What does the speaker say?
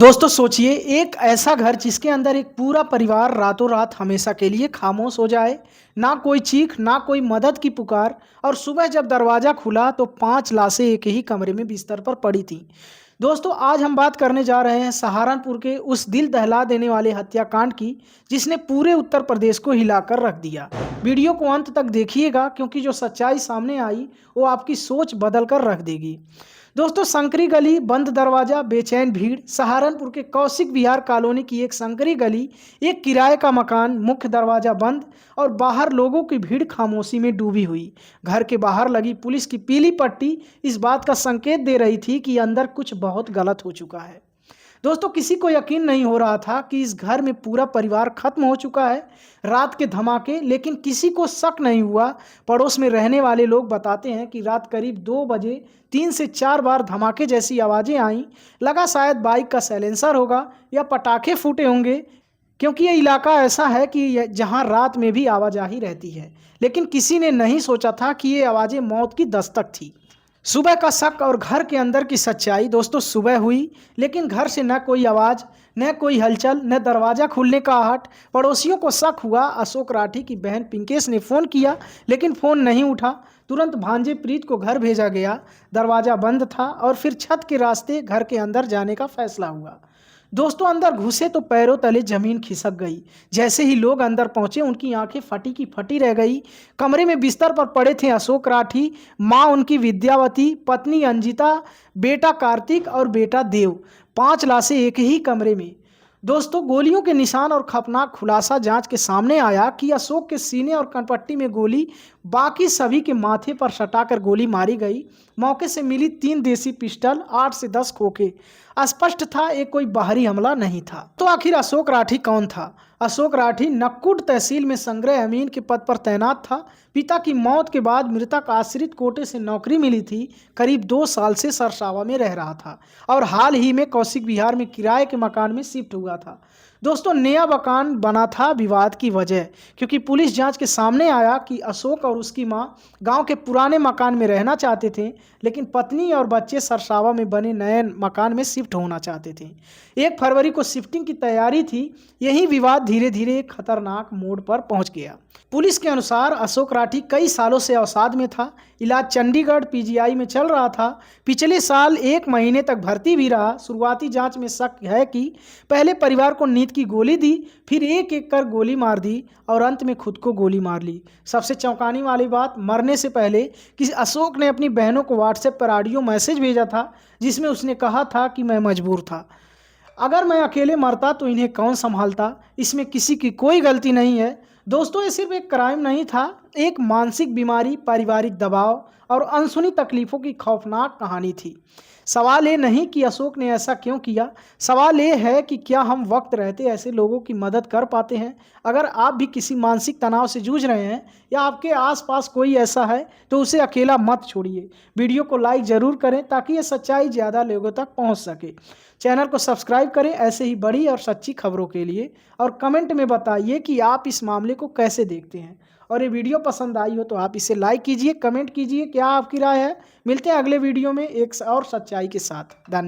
दोस्तों सोचिए एक ऐसा घर जिसके अंदर एक पूरा परिवार रातों रात हमेशा के लिए खामोश हो जाए। ना कोई चीख ना कोई मदद की पुकार। और सुबह जब दरवाजा खुला तो 5 लाशें एक ही कमरे में बिस्तर पर पड़ी थीं। दोस्तों आज हम बात करने जा रहे हैं सहारनपुर के उस दिल दहला देने वाले हत्याकांड की जिसने पूरे उत्तर प्रदेश को हिलाकर रख दिया। वीडियो को अंत तक देखिएगा क्योंकि जो सच्चाई सामने आई वो आपकी सोच बदल कर रख देगी। दोस्तों संकरी गली, बंद दरवाजा, बेचैन भीड़। सहारनपुर के कौशिक विहार कॉलोनी की एक संकरी गली, एक किराए का मकान, मुख्य दरवाजा बंद और बाहर लोगों की भीड़ खामोशी में डूबी हुई। घर के बाहर लगी पुलिस की पीली पट्टी इस बात का संकेत दे रही थी कि अंदर कुछ बहुत गलत हो चुका है। दोस्तों किसी को यकीन नहीं हो रहा था कि इस घर में पूरा परिवार खत्म हो चुका है। रात के धमाके, लेकिन किसी को शक नहीं हुआ। पड़ोस में रहने वाले लोग बताते हैं कि रात करीब 2 बजे 3 से 4 बार धमाके जैसी आवाज़ें आईं। लगा शायद बाइक का साइलेंसर होगा या पटाखे फूटे होंगे, क्योंकि ये इलाका ऐसा है कि जहां रात में भी आवाजाही रहती है। लेकिन किसी ने नहीं सोचा था कि ये आवाज़ें मौत की दस्तक थी। सुबह का शक और घर के अंदर की सच्चाई। दोस्तों सुबह हुई लेकिन घर से न कोई आवाज़, न कोई हलचल, न दरवाज़ा खुलने का आहट। पड़ोसियों को शक हुआ। अशोक राठी की बहन पिंकेश ने फ़ोन किया लेकिन फ़ोन नहीं उठा। तुरंत भांजे प्रीत को घर भेजा गया। दरवाज़ा बंद था और फिर छत के रास्ते घर के अंदर जाने का फैसला हुआ। दोस्तों अंदर घुसे तो पैरों तले जमीन खिसक गई। जैसे ही लोग अंदर पहुंचे उनकी आंखें फटी की फटी रह गई। कमरे में बिस्तर पर पड़े थे अशोक राठी, माँ उनकी विद्यावती, पत्नी अंजिता, बेटा कार्तिक और बेटा देव। 5 लाशें एक ही कमरे में। दोस्तों गोलियों के निशान और खौफनाक खुलासा जांच के सामने आया कि अशोक के सीने और कनपट्टी में गोली, बाकी सभी के माथे पर सटाकर गोली मारी गई। मौके से मिली 3 देसी पिस्टल, 8 से 10 खोखे। स्पष्ट था ये कोई बाहरी हमला नहीं था। तो आखिर अशोक राठी कौन था? अशोक राठी नक्कुड तहसील में संग्रह अमीन के पद पर तैनात था। पिता की मौत के बाद मृतक आश्रित कोटे से नौकरी मिली थी। करीब 2 साल से सरसावा में रह रहा था और हाल ही में कौशिक विहार में किराए के मकान में शिफ्ट हुआ था। दोस्तों नया मकान बना था विवाद की वजह, क्योंकि पुलिस जांच के सामने आया कि अशोक और उसकी मां गांव के पुराने मकान में रहना चाहते थे, लेकिन पत्नी और बच्चे सरसावा में बने नए मकान में शिफ्ट होना चाहते थे। 1 फरवरी को शिफ्टिंग की तैयारी थी। यही विवाद धीरे धीरे एक खतरनाक मोड़ पर पहुंच गया। पुलिस के अनुसार अशोक राठी कई सालों से अवसाद में था। इलाज चंडीगढ़ पीजीआई में चल रहा था। पिछले साल 1 महीने तक भर्ती भी रहा। शुरुआती जांच में शक है कि पहले परिवार को नींद की गोली दी, फिर एक एक कर गोली मार दी और अंत में खुद को गोली मार ली। सबसे चौंकाने वाली बात, मरने से पहले कि अशोक ने अपनी बहनों को व्हाट्सएप पर ऑडियो मैसेज भेजा था जिसमें उसने कहा था कि मैं मजबूर था। अगर मैं अकेले मरता तो इन्हें कौन संभालता? इसमें किसी की कोई गलती नहीं है। दोस्तों ये सिर्फ एक क्राइम नहीं था, एक मानसिक बीमारी, पारिवारिक दबाव और अनसुनी तकलीफों की खौफनाक कहानी थी। सवाल ये नहीं कि अशोक ने ऐसा क्यों किया, सवाल ये है कि क्या हम वक्त रहते ऐसे लोगों की मदद कर पाते हैं? अगर आप भी किसी मानसिक तनाव से जूझ रहे हैं या आपके आसपास कोई ऐसा है तो उसे अकेला मत छोड़िए। वीडियो को लाइक ज़रूर करें ताकि ये सच्चाई ज़्यादा लोगों तक पहुंच सके। चैनल को सब्सक्राइब करें ऐसे ही बड़ी और सच्ची खबरों के लिए, और कमेंट में बताइए कि आप इस मामले को कैसे देखते हैं। और ये वीडियो पसंद आई हो तो आप इसे लाइक कीजिए, कमेंट कीजिए क्या आपकी राय है। मिलते हैं अगले वीडियो में एक और सच्चाई के साथ। धन्यवाद।